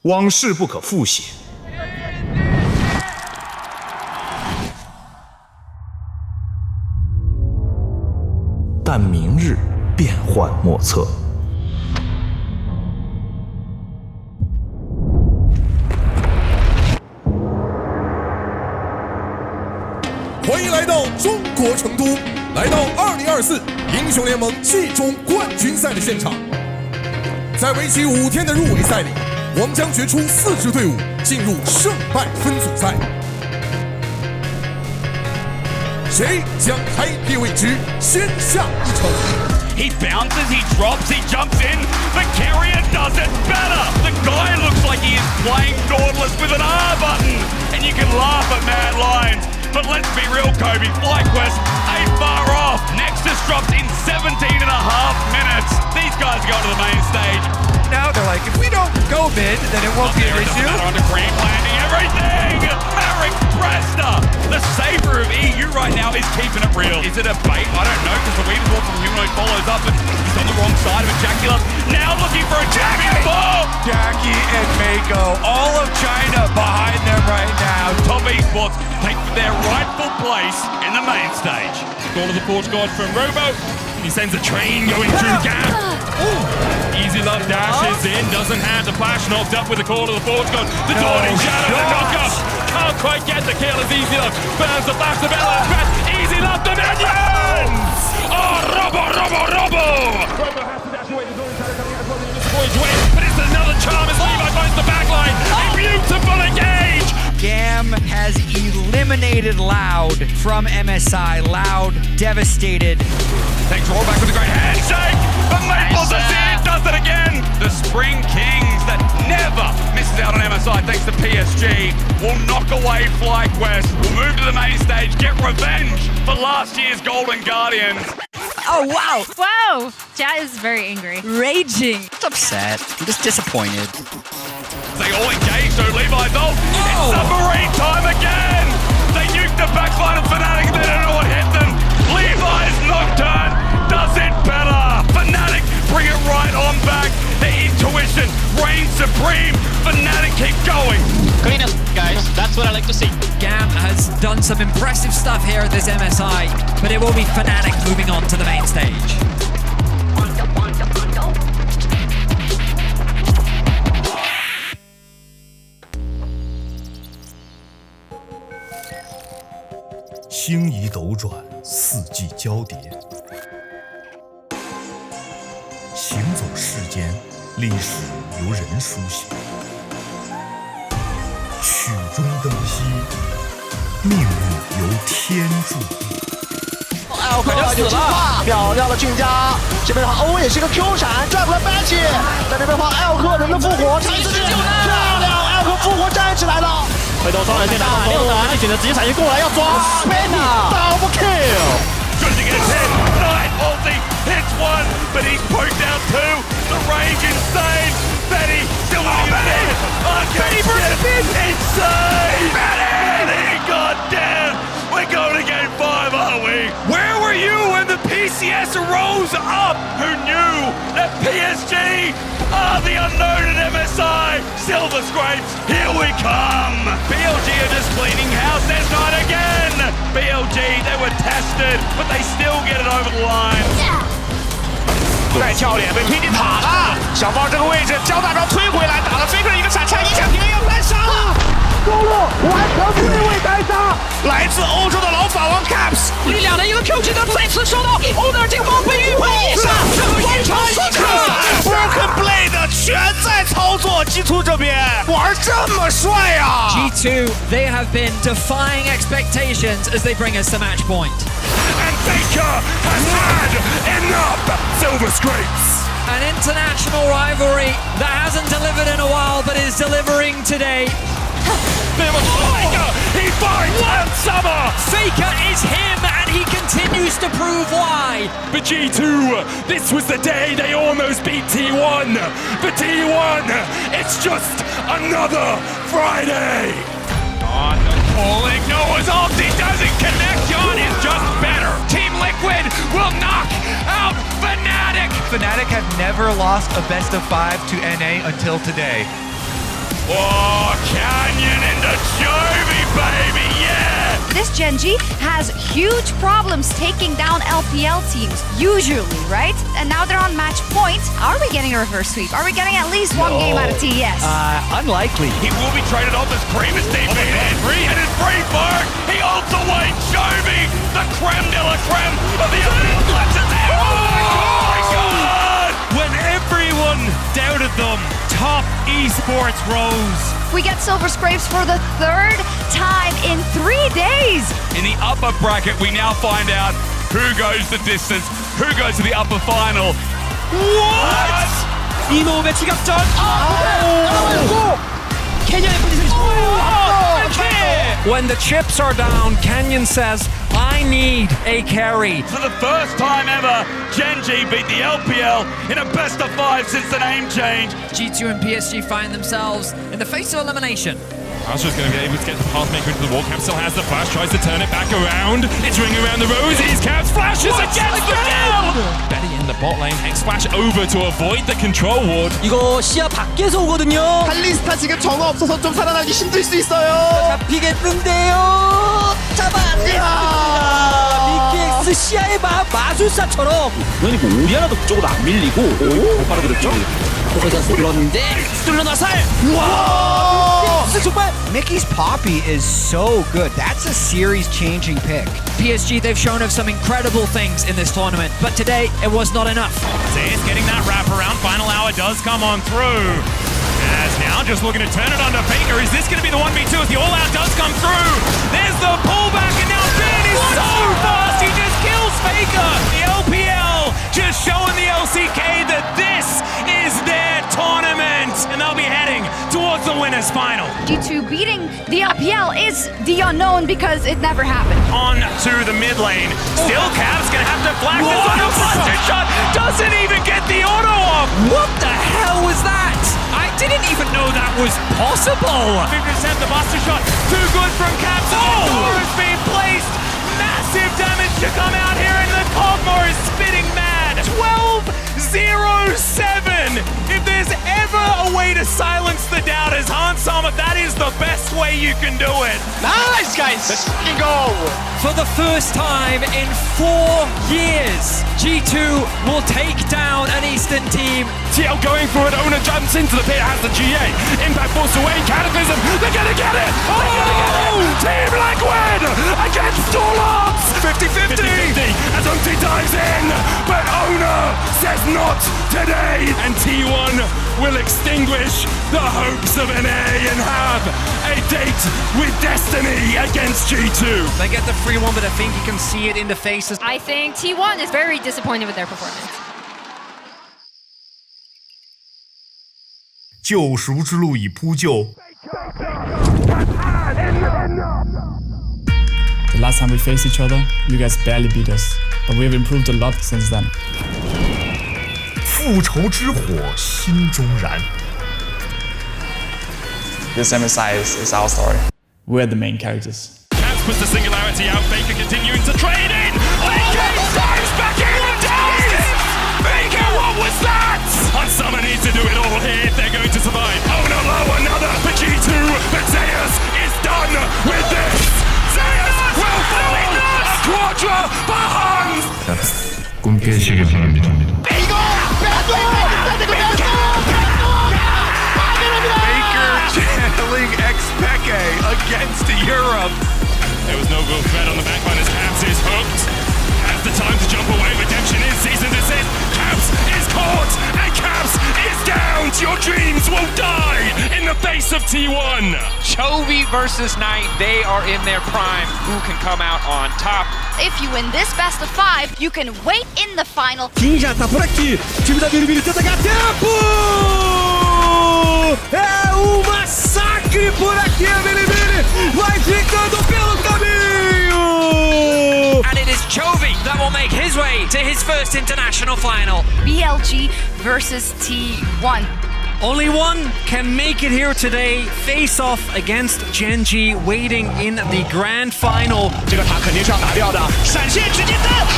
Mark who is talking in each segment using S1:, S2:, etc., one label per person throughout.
S1: 往事不可复写。但明日变幻莫测。
S2: 欢迎来到中国成都，来到2024英雄联盟季中冠军赛的现场。在为期5天的入围赛里，我们将决出4支队伍进入胜败分组赛。谁将开辟位置先下一城？
S3: He bounces, he drops, he jumps in, but Carrier does it better. The guy looks like he is playing Nautilus with an R button, and you can laugh at Mad Lions. But let's be real, Kobe, FlyQuest ain't far off. Nexus drops in 17.5 minutes. These guys go to the main stage.
S4: Now they're like, if we don't go mid, then it won't be an issue.
S3: On the cream landing, everything! Marek Presta, the saver of EU right now, is keeping it real. Is it a bait? I don't know, because the Weaver's Walk from Humanoid follows up, but he's on the wrong side of it. Jackie Love now looking for a champion ball!
S4: Jackie and Mako, all of China behind them right now.
S3: Top Esports take their rightful place in the main stage. Call of the Forge God from Robo. He sends a train going through Gap. Easy Love dashes in, doesn't have the flash, knocked up with the Call of the Forge God. The Dawning Shadow, the knockup. Can't quite get the kill as Easy Love burns the flash of Ella. Easy Love the minions! Oh, Robo! Robo has to dash away. The Dawning Shadow coming out as well in this boy's way. But it's another charm as Levi finds the backline. A beautiful engage!
S5: Gam has eliminated Loud from MSI. Loud devastated.
S3: Takes rollback with a great handshake, but Maples does it again. The Spring Kings that never misses out on MSI thanks to PSG will knock away FlyQuest, will move to the main stage, get revenge for last year's Golden Guardians.
S6: Oh, wow. Wow. Jat is very angry. Raging.
S5: It's upset. I'm just disappointed.
S3: They all engage, so Levi's ult. It's submarine time again. They nuke the backline of Fnatic, they don't know what hit them. Levi's Nocturne does it better. Fnatic bring it right on back. Their intuition reigns supreme. Fnatic keep going.
S7: Clean up, guys. That's what I like to see.
S5: Gam has done some impressive stuff here at this MSI, but it will be Fnatic moving on to the main stage.
S1: 星移斗转，4季交叠，行走世间，历史由人书写。曲终登西，命运由天注定。
S8: 艾克就死了，漂亮的俊佳。这边的话，欧也是一个 Q 闪，拽过来 Batch， 在这边的话，艾克人的复活，产自漂亮，艾克复活站起来了。
S7: 回头双人线打6打，选择直接闪现过来要抓
S8: Double kill。
S3: Trying to get a 10. Night ulti hits 1, but he's poked out 2. The rage insane. Betty still winning it. Betty insane. Betty, goddamn. We're going to game 5, aren't we? Where were you when the PCS rose up? Who knew that PSG are the unknown at MSI? Silver Scrapes, here we come. BLG are just cleaning house. There's not again. BLG, they were tested, but they still get it over the line.
S8: 再跳脸被推进塔了，小猫这个位置交大招推回来，打了 Faker 一个闪拆，一下平 A 要单杀了，中路完成对位单杀，来自欧洲的老法王 Caps，
S5: 力量的一个 Q 技能再次收到 ，Owner 进攻被御魂一杀，完成一个
S8: Broken Blade 全在操作基图这边，玩这么帅啊
S5: G2, they have been defying expectations as they bring us the match point.
S3: And Baker has had enough. Silver Scrapes.
S5: An international rivalry that hasn't delivered in a while, but is delivering today.
S3: Faker, he finds one summer.
S5: Faker is him, and he continues to prove why.
S3: For G2, this was the day they almost beat T1. For T1, it's just another Friday. On the pulling, Noah's ulti doesn't connect. John is just better. Team Liquid will knock out Fnatic.
S4: Fnatic have never lost a best of 5 to NA until today.
S3: Oh, Canyon into Jovi, baby, yeah!
S6: This Gen G has huge problems taking down LPL teams, usually, right? And now they're on match point. Are we getting a reverse sweep? Are we getting at least one game out of TES?
S9: Unlikely.
S3: He will be traded off as Cream is defeated. And it's free fire. He holds away Jovi, the creme de la creme of the LPL. Oh my God!
S4: When everyone doubted them, top esports rose.
S6: We get silver scrapes for the third time in 3 days.
S3: In the upper bracket, we now find out who goes the distance, who goes to the upper final. What?
S7: 이노우의 지갑전. 케냐의 포지션이
S5: When the chips are down, Canyon says, I need a carry.
S3: For the first time ever, Gen G beat the LPL in a best of 5 since the name change.
S5: G2 and PSG find themselves in the face of elimination.
S4: Astra's going to be able to get the Pathmaker into the wall. Cap still has the flash, tries to turn it back around. It's ringing around the roses. Caps flashes against the kill! Betty in the bot lane, Hex flash over to avoid the control ward.
S7: 이거 시야 밖에서 오거든요.
S8: 칼리스타 지금 정화 없어서 좀 살아나기 힘들 수 있어요.
S7: 잡히겠는데요. 잡아냈습니다. BKX 시야의 마술사처럼.
S8: 그러니까 오리아나도 그쪽으로 안 밀리고 못 빨아들였죠?
S7: 그런데 뚫려나살. 와! 정말.
S9: Mickey's Poppy is so good. That's a series-changing pick.
S5: PSG, they've shown us some incredible things in this tournament, but today it was not enough.
S4: It's getting that wraparound. Final hour does come on through. As now just looking to turn it onto Faker. Is this going to be the 1v2 as the all-out does come through? There's the pullback and now Ben is so fast. He just kills Faker. The LPL just showing the LCK that this is their tournament. And they'll be heading towards the winners final.
S6: G2 beating the LPL is the unknown because it never happened.
S4: On to the mid lane. Still Cap's going to have to flag this on a buster shot. Doesn't even get the auto off.
S5: What the hell was that? I didn't even know that was possible.
S4: 50% the buster shot. Too good from Caps. Oh! Has been placed. Massive damage to come out here and the Cogmore is spitting mad. 12-0-7. If there's ever a way to silence the doubters, Hansama, that is the best way you can do it.
S8: Nice, guys! Let's fucking go!
S5: For the first time in 4 years, G2 will take down an Eastern team.
S4: TL going for it. Owner jumps into the pit, has the GA. Impact forced away. Cataclysm. They're gonna get it. They're gonna get it. Team Liquid against all odds. 50-50 as Umpty dives in, but Owner says not today. And T1 will extinguish the hopes of NA and have a date with destiny against G2.
S5: They get the free one, but I think you can see it in the faces.
S6: I think T1 is very disappointed with their performance.
S1: 救赎之路已铺就。
S10: The last time we faced each other, you guys barely beat us, but we have improved a lot since then.
S1: 复仇之火心中燃。
S10: This MSI is our story. We're the main characters.
S4: Caps puts the singularity out. Faker continuing to trade in. Faker dives back in and dies! Faker, what was that? Hansama needs to do it all here if they're going to survive. Oh no, another for G2, but Zeus is done with this. Zeus will fall. A quadra for Hans.
S1: 꿈 깨시길 바랍니다.
S3: Baker channeling X-Peke against Europe.
S4: There was no real threat on the backline as Caps is hooked. Has the time to jump away. Redemption is season to sit. Caps is caught and Caps is down. Your dreams will die in the face of T1.
S8: Chovy versus Knight, they are in their prime. Who can come out on top?
S6: If you win this best of 5, you can wait in the final.
S7: Quem já tá por aqui? O time da Bilibili tenta ganhar tempo! É um massacre por aqui, a Bilibili vai ficando pelo caminho!
S5: And it is Chovy that will make his way to his first international final.
S6: BLG versus T1.
S5: Only one can make it here today. Face off against Gen G, waiting in the grand final.
S8: 这个塔肯定是要拿掉的，闪现直接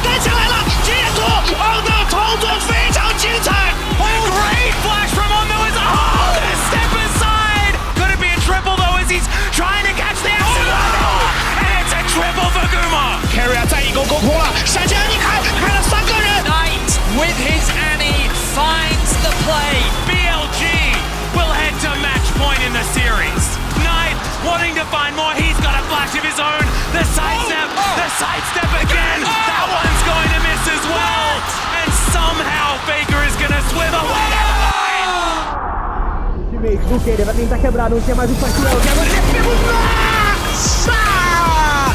S8: 蹬下来了，截图，Ono操作非常精彩。
S5: Oh, great flash from Ono as oh, the step aside.
S7: O que ele vai tentar quebrar, não tinha mais o Pachuel, que agora recebemos. Nossa!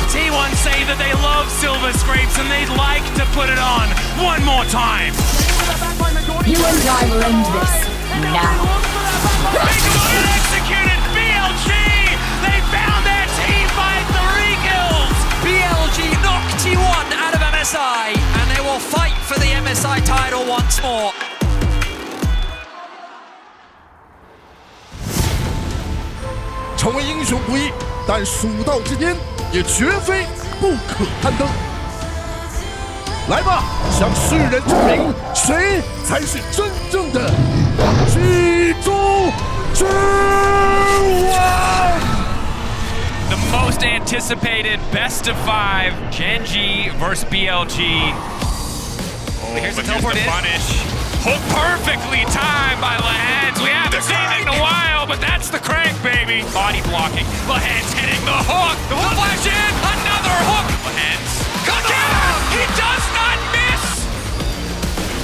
S3: T1 say that they love silver scrapes and they'd like to put it on one more time.
S11: You and I will end this now.
S3: Executed BLG! They found their team by 3 kills!
S5: BLG knock T1 out of MSI, and they will fight for the MSI title once more.
S2: 成为英雄不易，但蜀道之巅也绝非不可攀登。来吧，向世人证明谁才是真正的剧中之王。
S3: The most anticipated best of 5, Gen.G versus BLG. Here's the teleport in. Hook perfectly timed by Lehans. We haven't seen it in a while, but that's the crank, baby. Body blocking. Lehans hitting the hook. The flash in. Another hook. Lehans. Again! He does not miss.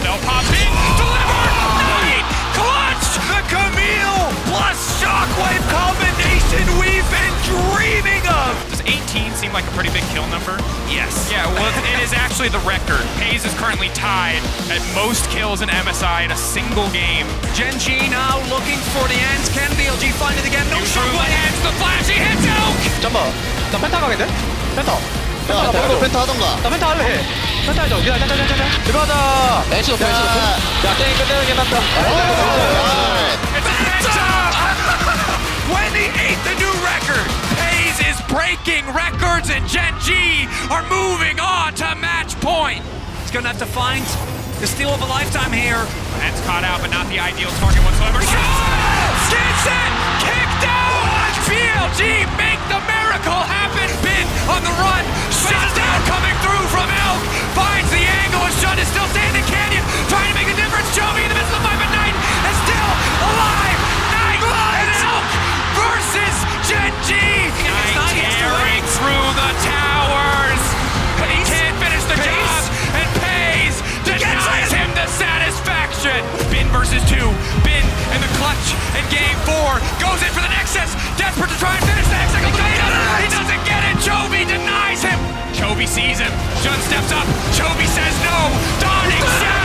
S3: They'll pop in. Delivered. Night. Clutch. The Camille plus Shockwave combination we've been dreaming of. Does 18 seem like a pretty big kill number? Yes. Yeah, well, it is actually the record. Hayes is currently tied at most kills in MSI in a single game.
S5: Gen.G now looking for the ends. Can BLG find it again? No shockwave.
S3: Hits the flash. He hits Elk.
S8: 잠깐만, 나 펜타 가겠네? 펜타. 펜타 하던가. 나 펜타 할래. 펜타 하자. 이거 하자. 애쉬 높여. 야, 게임 끝내는 게 낫다.
S3: It's a penta. 28th, a new record. Hayes is breaking records, and Gen.G are moving on to match point.
S5: He's gonna have to find the steal of a lifetime here.
S3: Hands caught out, but not the ideal target whatsoever. Gets it! Kicked out! BLG make the miracle happen. Bin on the run. Shot down coming through from Elk. Finds the angle. A shot is still standing. Canyon trying to make a difference. Jovi in the midst of the fight, but Knight is still alive. Knight and Elk versus Gen.G. Knight tearing through the towers. But he can't finish the job. And Pays denies him the satisfaction. Bin versus 2. Bin and the clutch in game 4. Goes in for the Nexus. Desperate to try and finish the Nexus. He doesn't get it. Jovi denies him. Jovi sees him. Jun steps up. Jovi says no. Dawning shadow.